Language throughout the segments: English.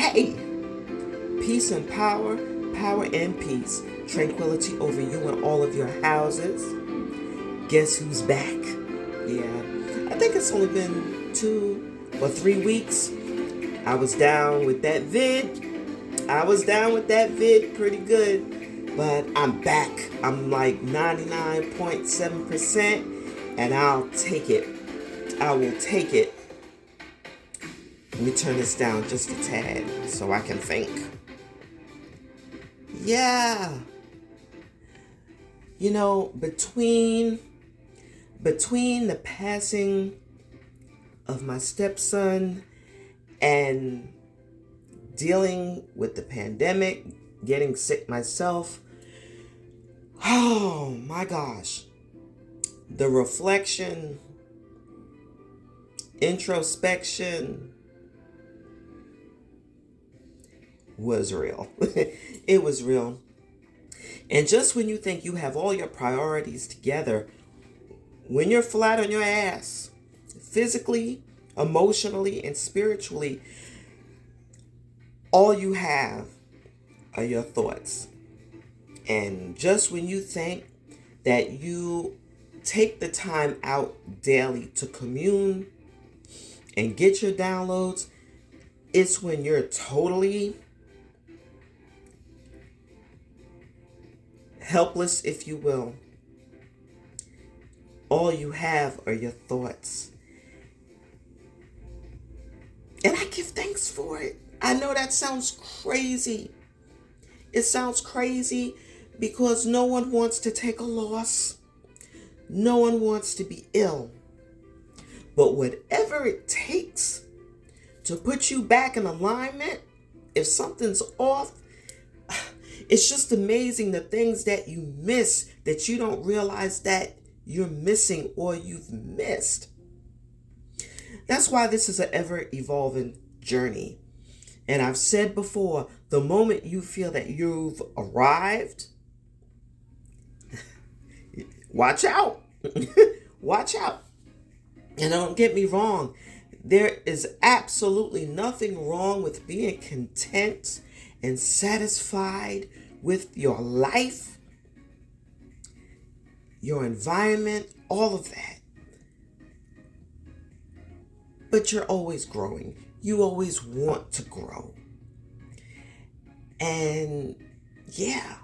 Hey, peace and power, power and peace, tranquility over you and all of your houses. Guess who's back? Yeah, I think it's only been 2 or 3 weeks. I was down with that vid. I was down with that vid pretty good, but I'm back. I'm like 99.7%, and I'll take it. I will take it. Let me turn this down just a tad so I can think. Yeah. You know, between the passing of my stepson and dealing with the pandemic, getting sick myself, oh my gosh. The reflection, introspection was real. It was real. And just when you think you have all your priorities together, when you're flat on your ass, physically, emotionally, and spiritually, all you have are your thoughts. And just when you think that you take the time out daily to commune and get your downloads, it's when you're totally helpless, if you will. All you have are your thoughts. And I give thanks for it. I know that sounds crazy. It sounds crazy because no one wants to take a loss. No one wants to be ill. But whatever it takes to put you back in alignment, if something's off, it's just amazing the things that you miss that you don't realize that you're missing or you've missed. That's why this is an ever-evolving journey. And I've said before, the moment you feel that you've arrived, watch out. Watch out. And don't get me wrong, there is absolutely nothing wrong with being content and satisfied with your life, your environment, all of that. But you're always growing. You always want to grow. And yeah,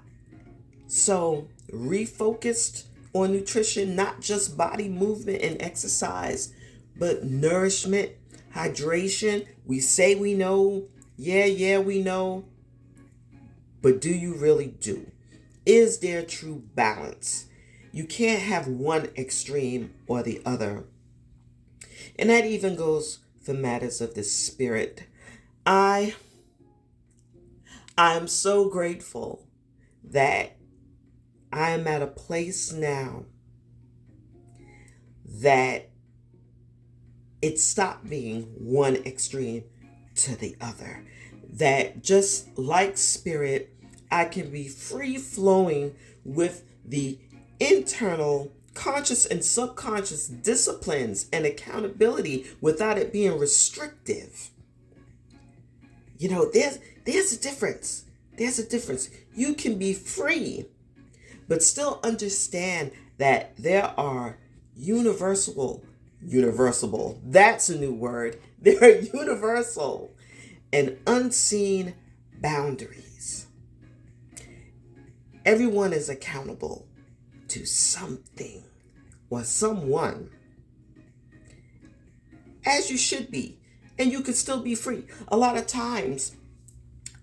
so refocused on nutrition, not just body movement and exercise, but nourishment, hydration. We say we know. Yeah, we know. But do you really do? Is there true balance? You can't have one extreme or the other. And that even goes for matters of the spirit. I'm so grateful that I am at a place now that it stopped being one extreme to the other. That just like spirit, I can be free flowing with the internal conscious and subconscious disciplines and accountability without it being restrictive. You know, there's a difference. There's a difference. You can be free, but still understand that there are universal, that's a new word. There are universal and unseen boundaries. Everyone is accountable to something or someone, as you should be, and you could still be free. A lot of times,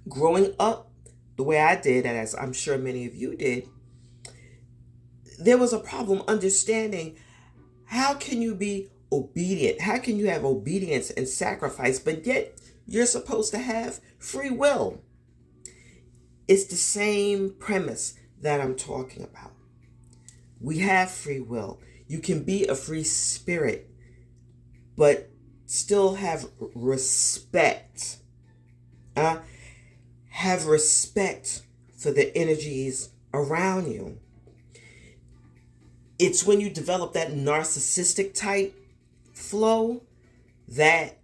growing up the way I did, and as I'm sure many of you did, there was a problem understanding how can you be obedient? How can you have obedience and sacrifice, but yet you're supposed to have free will? It's the same premise that I'm talking about. We have free will. You can be a free spirit, but still have respect. Have respect for the energies around you. It's when you develop that narcissistic type flow that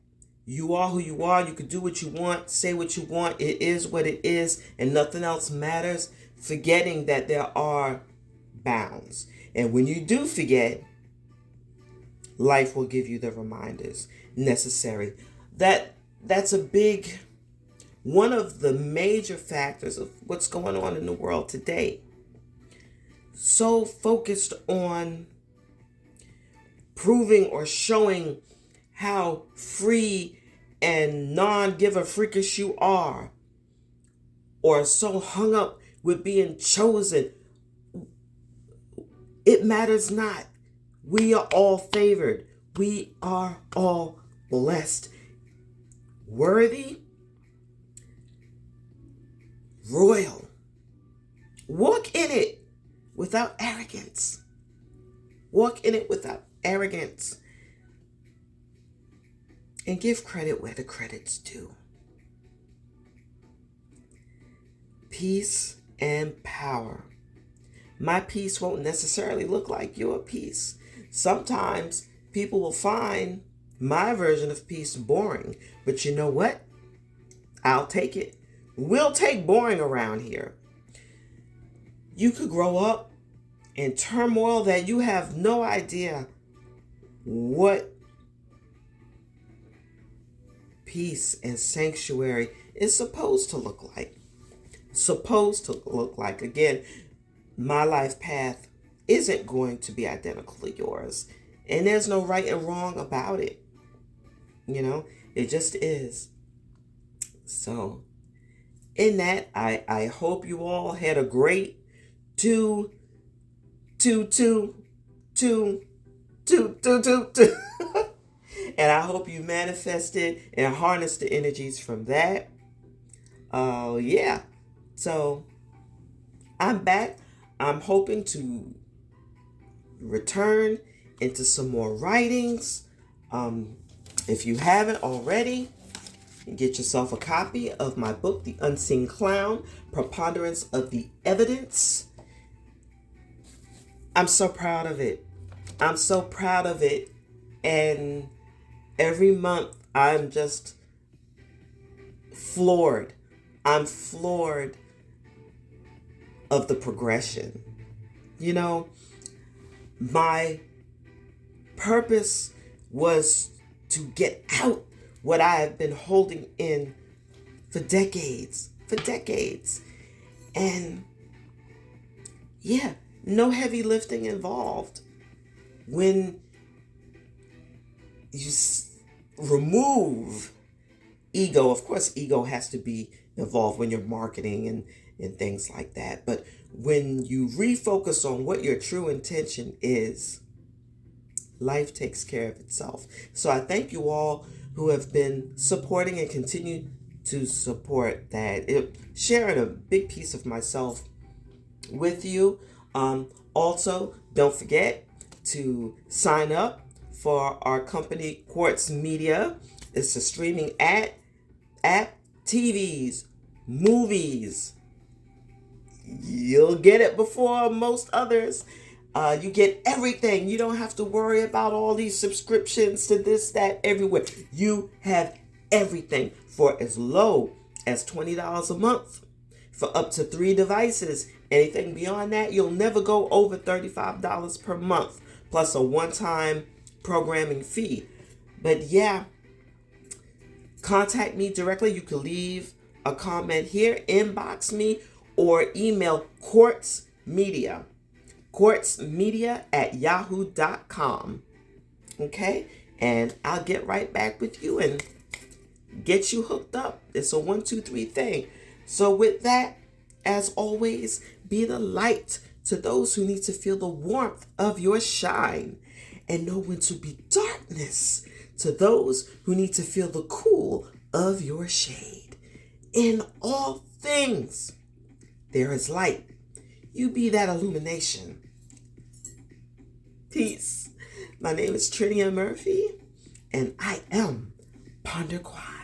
You are who you are. You can do what you want, say what you want. It is what it is, and nothing else matters. Forgetting that there are bounds. And when you do forget, life will give you the reminders necessary. That's a big one of the major factors of what's going on in the world today. So focused on proving or showing how free and non-giver freakish you are, or so hung up with being chosen. It matters not. We are all favored. We are all blessed, worthy, royal. Walk in it without arrogance. Walk in it without arrogance. And give credit where the credit's due. Peace and power. My peace won't necessarily look like your peace. Sometimes people will find my version of peace boring. But you know what? I'll take it. We'll take boring around here. You could grow up in turmoil that you have no idea what peace and sanctuary is supposed to look like. Again, my life path isn't going to be identical to yours. And there's no right and wrong about it. It just is. So, in that, I hope you all had a great 2 and I hope you manifested and harnessed the energies from that. Yeah. So I'm back. I'm hoping to return into some more writings. If you haven't already, get yourself a copy of my book, The Unseen Clown, Preponderance of the Evidence. I'm so proud of it. And every month I'm just floored. I'm floored of the progression. My purpose was to get out what I have been holding in for decades. And yeah, no heavy lifting involved. When you remove ego, of course, ego has to be involved when you're marketing and things like that. But when you refocus on what your true intention is, life takes care of itself. So I thank you all who have been supporting and continue to support that. Sharing a big piece of myself with you. Also, don't forget to sign up for our company, Quartz Media. It's a streaming app, TVs, movies. You'll get it before most others. You get everything. You don't have to worry about all these subscriptions to this, that, everywhere. You have everything for as low as $20 a month for up to 3 devices. Anything beyond that, you'll never go over $35 per month, plus a one-time programming fee. But yeah, contact me directly. You can leave a comment here, inbox me, or email quartzmedia at yahoo.com. Okay? And I'll get right back with you and get you hooked up. It's a 1, 2, 3 thing. So with that, as always, be the light to those who need to feel the warmth of your shine, and know when to be darkness to those who need to feel the cool of your shade. In all things, there is light. You be that illumination. Peace. My name is Trinia Murphy, and I am Ponder Quiet.